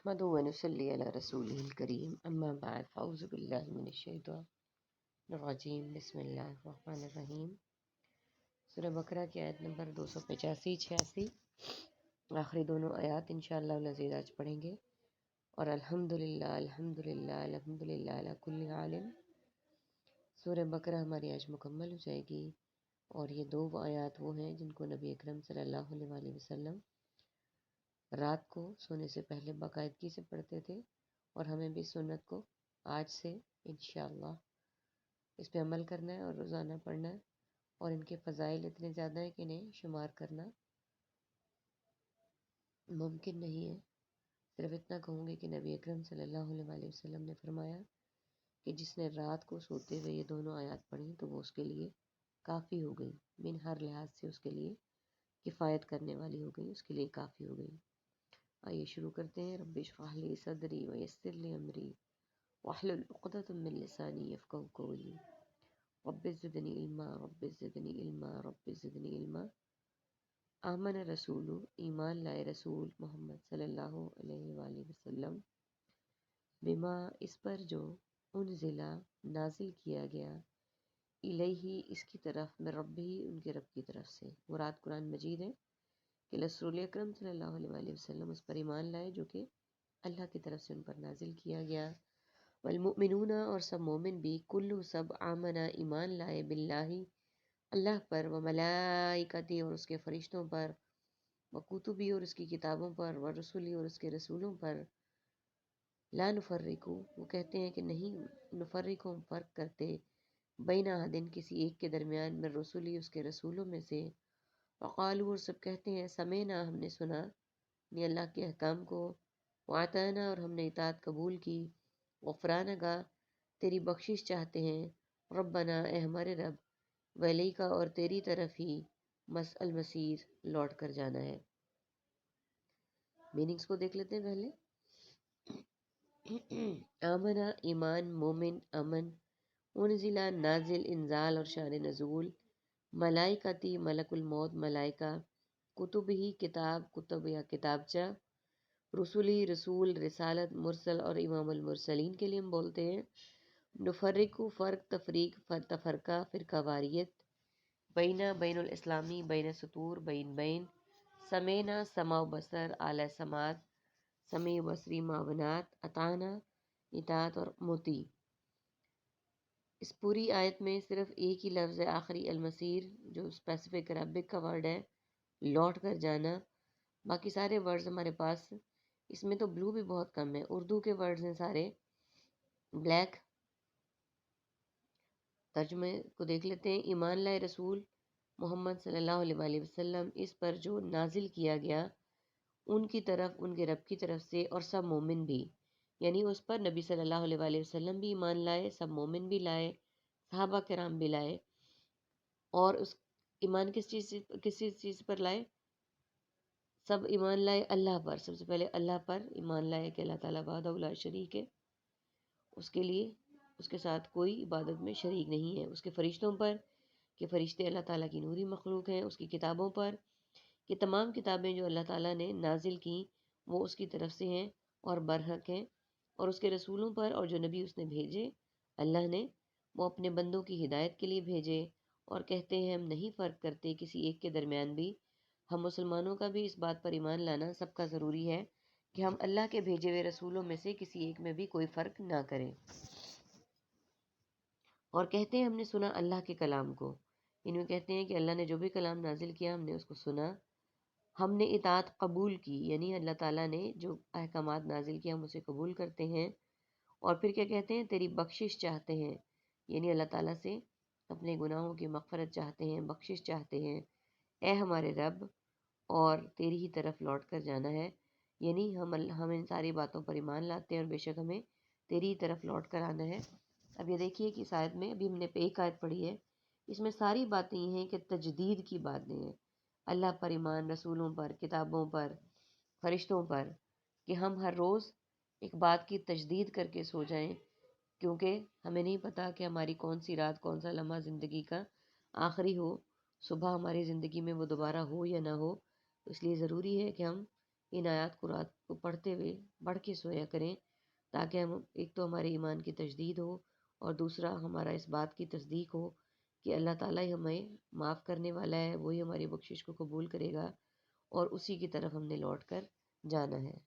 نحمده ونصلي على رسوله الكريم اما بعد فاعوذ باللہ من الشیطان الرجیم بسم اللہ الرحمن الرحیم۔ سورہ بقرہ کی آیت نمبر 285-86 آخری دونوں آیات انشاءاللہ العزیز آج پڑھیں گے، اور الحمدللہ الحمدللہ الحمدللہ علی کل عالم۔ سورہ بقرہ ہماری آج مکمل ہو جائے گی، اور یہ دو آیات وہ ہیں جن کو نبی اکرم صلی اللہ علیہ وآلہ وسلم رات کو سونے سے پہلے باقاعدگی سے پڑھتے تھے، اور ہمیں بھی سنت کو آج سے انشاءاللہ اس پہ عمل کرنا ہے اور روزانہ پڑھنا ہے، اور ان کے فضائل اتنے زیادہ ہیں کہ انہیں شمار کرنا ممکن نہیں ہے۔ صرف اتنا کہوں گے کہ نبی اکرم صلی اللہ علیہ وآلہ وسلم نے فرمایا کہ جس نے رات کو سوتے ہوئے یہ دونوں آیات پڑھی تو وہ اس کے لیے کافی ہو گئی، من ہر لحاظ سے اس کے لیے کفایت کرنے والی ہو گئی، اس کے لیے کافی ہو گئی۔ آئیے شروع کرتے ہیں۔ رب اشرح لی صدری ویسر لی امری واحلل عقدۃ من لسانی یفقہوا قولی رب زدنی علما رب زدنی علما رب زدنی علما۔ آمن رسول، ایمان لائے رسول محمد صلی اللہ علیہ وآلہ وسلم، بما اس پر جو انزلہ نازل کیا گیا، الیہ اس کی طرف، من ربہ ان کے رب کی طرف سے۔ مراد قرآن مجید ہے کہ رسول اکرم صلی اللہ علیہ وآلہ وسلم اس پر ایمان لائے جو کہ اللہ کی طرف سے ان پر نازل کیا گیا۔ والمؤمنون اور سب مومن بھی، کلو سب، آمنا ایمان لائے، باللہ اللہ پر، وملائکتی اور اس کے فرشتوں پر، وکتبی اور اس کی کتابوں پر، ورسولی اور اس کے رسولوں پر، لا نفرقو وہ کہتے ہیں کہ نہیں نفرقو فرق کرتے، بین احدن کسی ایک کے درمیان، من رسولی اس کے رسولوں میں سے، وقالو اور سب کہتے ہیں، سمینا ہم نے سنا، یعنی اللہ کے احکام کو، وعطانا اور ہم نے اطاعت قبول کی، غفرانہ کا تیری بخشش چاہتے ہیں، ربنا اے ہمارے رب، ولیکا اور تیری طرف ہی، المصیر لوٹ کر جانا ہے۔ میننگز کو دیکھ لیتے ہیں پہلے۔ آمنا ایمان، مومن امن، انزلہ نازل انزال اور شان نزول، ملائکتی ملک الموت ملائکہ، کتب ہی کتاب کتب یا کتابچہ، رسولی رسول رسالت مرسل اور امام المرسلین کے لیے ہم بولتے ہیں، نفرقو فرق تفریق تفرقہ فرقہ واریت، بینا بین الاسلامی بین سطور بین بین، سمینا سمع و بصر اعلی سماعت، سمیع بصری معاونات، اطاعنا اطاعت اور مطیع۔ اس پوری آیت میں صرف ایک ہی لفظ ہے آخری، المصیر، جو اسپیسیفک عربک کا ورڈ ہے، لوٹ کر جانا۔ باقی سارے ورڈز ہمارے پاس، اس میں تو بلو بھی بہت کم ہے، اردو کے ورڈز ہیں سارے بلیک۔ ترجمے کو دیکھ لیتے ہیں۔ ایمان لائے رسول محمد صلی اللہ علیہ وآلہ وسلم اس پر جو نازل کیا گیا، ان کی طرف ان کے رب کی طرف سے، اور سب مومن بھی، یعنی اس پر نبی صلی اللہ علیہ وآلہ وسلم بھی ایمان لائے، سب مومن بھی لائے، صحابہ کرام بھی لائے۔ اور اس ایمان کس چیز پر لائے؟ سب ایمان لائے اللہ پر، سب سے پہلے اللہ پر ایمان لائے کہ اللہ تعالیٰ وحدہ لا شریک ہے، اس کے لیے اس کے ساتھ کوئی عبادت میں شریک نہیں ہے، اس کے فرشتوں پر کہ فرشتے اللہ تعالیٰ کی نوری مخلوق ہیں، اس کی کتابوں پر کہ تمام کتابیں جو اللہ تعالیٰ نے نازل کیں وہ اس کی طرف سے ہیں اور برحق ہیں، اور اس کے رسولوں پر، اور جو نبی اس نے بھیجے اللہ نے، وہ اپنے بندوں کی ہدایت کے لیے بھیجے، اور کہتے ہیں ہم نہیں فرق کرتے کسی ایک کے درمیان بھی۔ ہم مسلمانوں کا بھی اس بات پر ایمان لانا سب کا ضروری ہے کہ ہم اللہ کے بھیجے ہوئے رسولوں میں سے کسی ایک میں بھی کوئی فرق نہ کریں، اور کہتے ہیں ہم نے سنا اللہ کے کلام کو، ان میں کہتے ہیں کہ اللہ نے جو بھی کلام نازل کیا ہم نے اس کو سنا، ہم نے اطاعت قبول کی، یعنی اللہ تعالیٰ نے جو احکامات نازل کیا ہم اسے قبول کرتے ہیں، اور پھر کیا کہتے ہیں، تیری بخشش چاہتے ہیں، یعنی اللہ تعالیٰ سے اپنے گناہوں کی مغفرت چاہتے ہیں، بخشش چاہتے ہیں، اے ہمارے رب، اور تیری ہی طرف لوٹ کر جانا ہے، یعنی ہم ان ساری باتوں پر ایمان لاتے ہیں، اور بے شک ہمیں تیری ہی طرف لوٹ کر آنا ہے۔ اب یہ دیکھیے کہ اس آیت میں، ابھی ہم نے ایک آیت پڑھی ہے، اس میں ساری باتیں یہ ہیں کہ تجدید کی باتیں ہیں، اللہ پر ایمان، رسولوں پر، کتابوں پر، فرشتوں پر، کہ ہم ہر روز ایک بات کی تجدید کر کے سو جائیں، کیونکہ ہمیں نہیں پتہ کہ ہماری کون سی رات، کون سا لمحہ زندگی کا آخری ہو، صبح ہماری زندگی میں وہ دوبارہ ہو یا نہ ہو، تو اس لیے ضروری ہے کہ ہم ان آیات کو رات کو پڑھتے ہوئے پڑھ کے سویا کریں، تاکہ ہم ایک تو ہمارے ایمان کی تجدید ہو، اور دوسرا ہمارا اس بات کی تصدیق ہو کہ اللہ تعالیٰ ہی ہمیں معاف کرنے والا ہے، وہی ہماری بخشش کو قبول کرے گا، اور اسی کی طرف ہم نے لوٹ کر جانا ہے۔